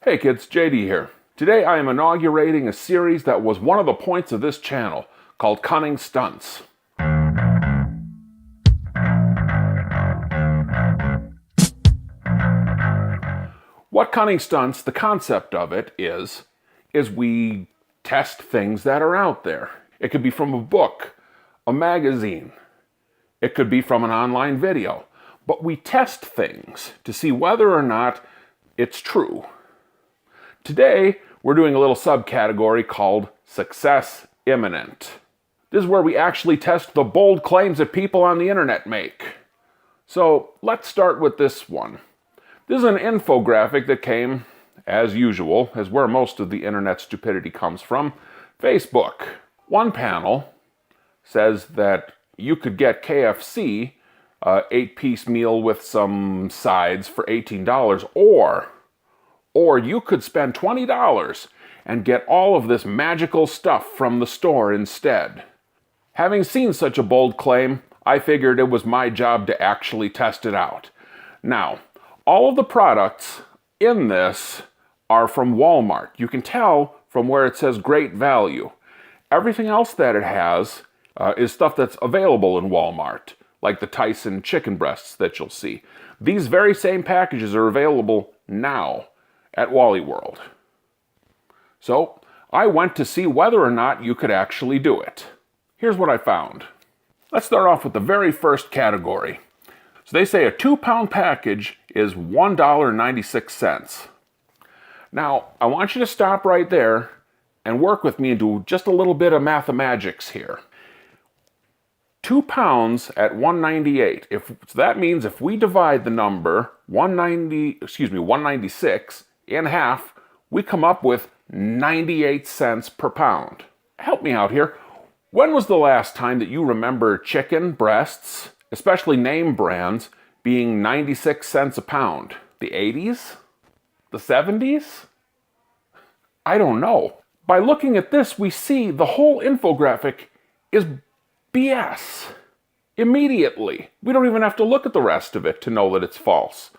Hey kids, JD here. Today I am inaugurating a series that was one of the points of this channel, called Cunning Stunts. What Cunning Stunts, the concept of it is we test things that are out there. It could be from a book, a magazine, it could be from an online video, but we test things to see whether or not it's true. Today, we're doing a little subcategory called Success Imminent. This is where we actually test the bold claims that people on the internet make. So let's start with this one. This is an infographic that came, as usual, as where most of the internet stupidity comes from, Facebook. One panel says that you could get KFC, 8-piece meal with some sides for $18, or you could spend $20 and get all of this magical stuff from the store instead. Having seen such a bold claim, I figured it was my job to actually test it out. Now, all of the products in this are from Walmart. You can tell from where it says great value. Everything else that it has is stuff that's available in Walmart, like the Tyson chicken breasts that you'll see. These very same packages are available now at Wally World. So I went to see whether or not you could actually do it. Here's what I found. Let's start off with the very first category. So they say a 2-pound package is $1.96. Now, I want you to stop right there and work with me and do just a little bit of mathemagics here. 2 pounds at $1.98. So that means if we divide the number 196 in half, we come up with 98 cents per pound. Help me out here. When was the last time that you remember chicken breasts, especially name brands, being 96 cents a pound? The 80s? The 70s? I don't know. By looking at this, we see the whole infographic is BS. Immediately. We don't even have to look at the rest of it to know that it's false.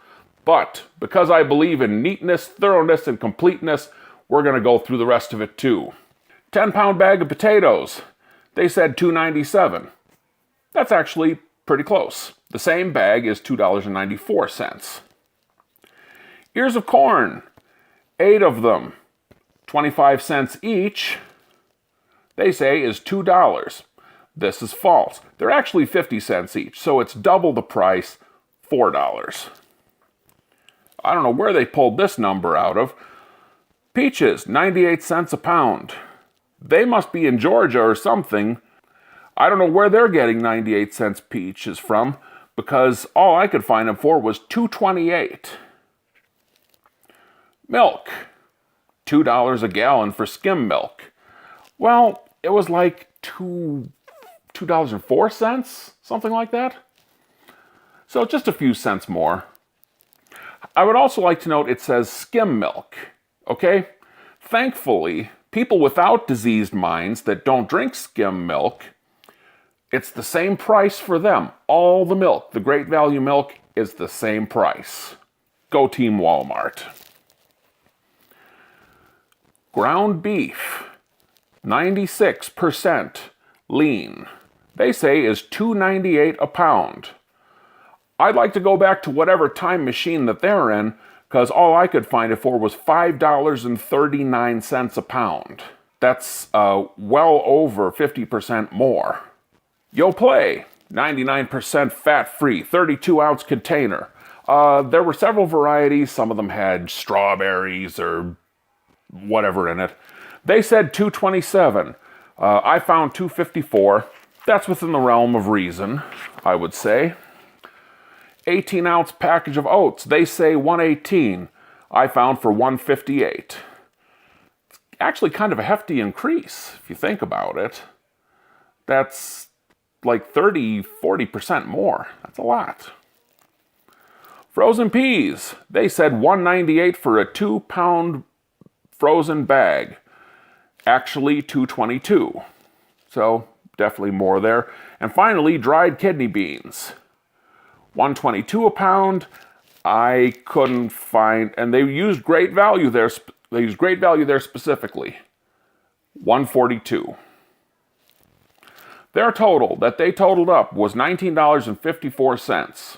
But because I believe in neatness, thoroughness, and completeness, we're going to go through the rest of it too. 10-pound bag of potatoes. They said $2.97. That's actually pretty close. The same bag is $2.94. Ears of corn. 8 of them. 25 cents each. They say is $2. This is false. They're actually 50 cents each, so it's double the price, $4. I don't know where they pulled this number out of. Peaches, 98 cents a pound. They must be in Georgia or something. I don't know where they're getting 98 cents peaches from, because all I could find them for was $2.28. Milk, $2 a gallon for skim milk. Well, it was like $2.04, something like that. So just a few cents more. I would also like to note it says skim milk, okay? Thankfully, people without diseased minds that don't drink skim milk, it's the same price for them. All the milk, the great value milk, is the same price. Go Team Walmart. Ground beef, 96% lean. They say is $2.98 a pound. I'd like to go back to whatever time machine that they're in, because all I could find it for was $5.39 a pound. That's well over 50% more. Yoplait, 99% fat-free, 32-ounce container. There were several varieties. Some of them had strawberries or whatever in it. They said $2.27. I found $2.54. That's within the realm of reason, I would say. 18-ounce package of oats. They say $1.18. I found for $1.58. It's actually kind of a hefty increase, if you think about it. That's like 30-40% more. That's a lot. Frozen peas. They said $1.98 for a 2-pound frozen bag. Actually $2.22. So definitely more there. And finally, dried kidney beans. $1.22 a pound. I couldn't find, and they used great value there. They used great value there specifically. 142. Their total that they totaled up was $19.54.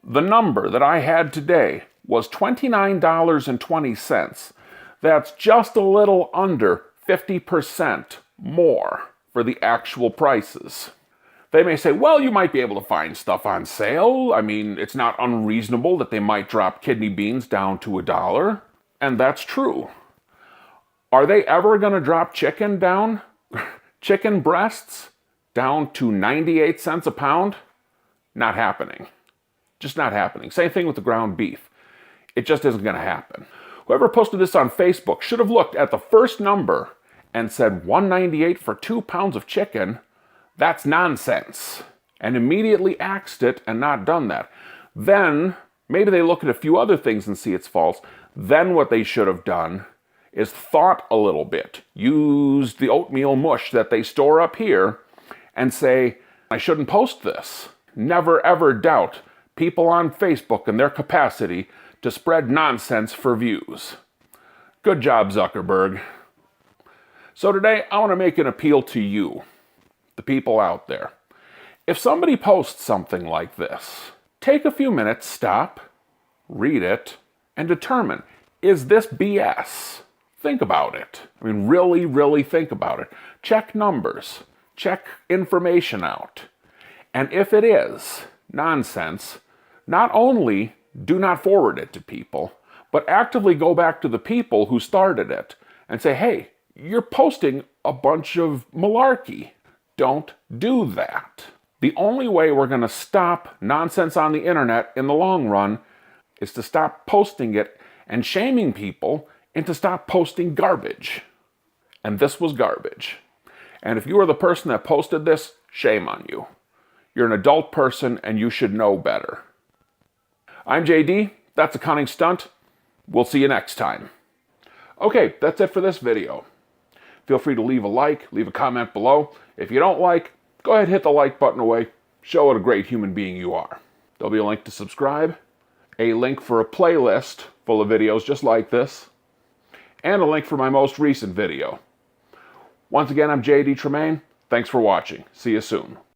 The number that I had today was $29.20. That's just a little under 50% more for the actual prices. They may say, well, you might be able to find stuff on sale. I mean, it's not unreasonable that they might drop kidney beans down to $1. And that's true. Are they ever going to drop chicken breasts down to 98 cents a pound? Not happening. Just not happening. Same thing with the ground beef. It just isn't going to happen. Whoever posted this on Facebook should have looked at the first number and said $1.98 for 2 pounds of chicken. That's nonsense. And immediately axed it and not done that. Then maybe they look at a few other things and see it's false. Then what they should have done is thought a little bit. Use the oatmeal mush that they store up here and say, I shouldn't post this. Never ever doubt people on Facebook and their capacity to spread nonsense for views. Good job, Zuckerberg. So today, I want to make an appeal to you, the people out there. If somebody posts something like this, take a few minutes, stop, read it, and determine, is this BS? Think about it. I mean, really, really think about it. Check numbers. Check information out. And if it is nonsense, not only do not forward it to people, but actively go back to the people who started it and say, hey, you're posting a bunch of malarkey. Don't do that. The only way we're going to stop nonsense on the internet in the long run is to stop posting it and shaming people and to stop posting garbage. And this was garbage. And if you are the person that posted this, shame on you. You're an adult person and you should know better. I'm JD. That's a cunning stunt. We'll see you next time. Okay, that's it for this video. Feel free to leave a like, leave a comment below. If you don't like, go ahead and hit the like button away. Show what a great human being you are. There'll be a link to subscribe, a link for a playlist full of videos just like this, and a link for my most recent video. Once again, I'm JD Tremaine. Thanks for watching. See you soon.